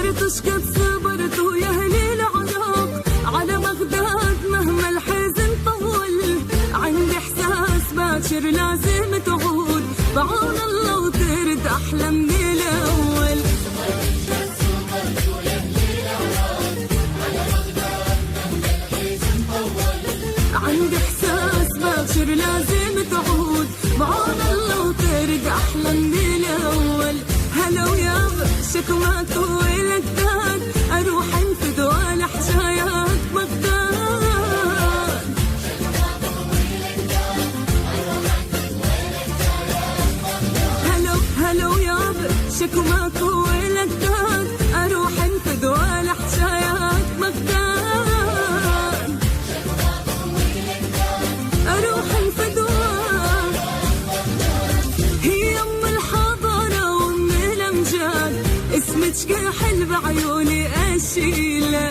صبرتش قد صبرت ويا أهلي العراق على بغداد مهما الحزن طول، عندي إحساس باكر لازم تعود، بعون الله وترد أحلى من الأول. عندي إحساس باكر لازم تعود، بعون الله وترد أحلى من الأول. هلا ويابا شكوى طويل الداد، أروح انفد ولا حشايات بغداد. هلا ويابا شكوى طويل الداد، أروح انفد ولا حشايات بغداد. أروح انفد هي أم الحضارة وأم الأمجاد، اسمك كحل بعيوني أشيله.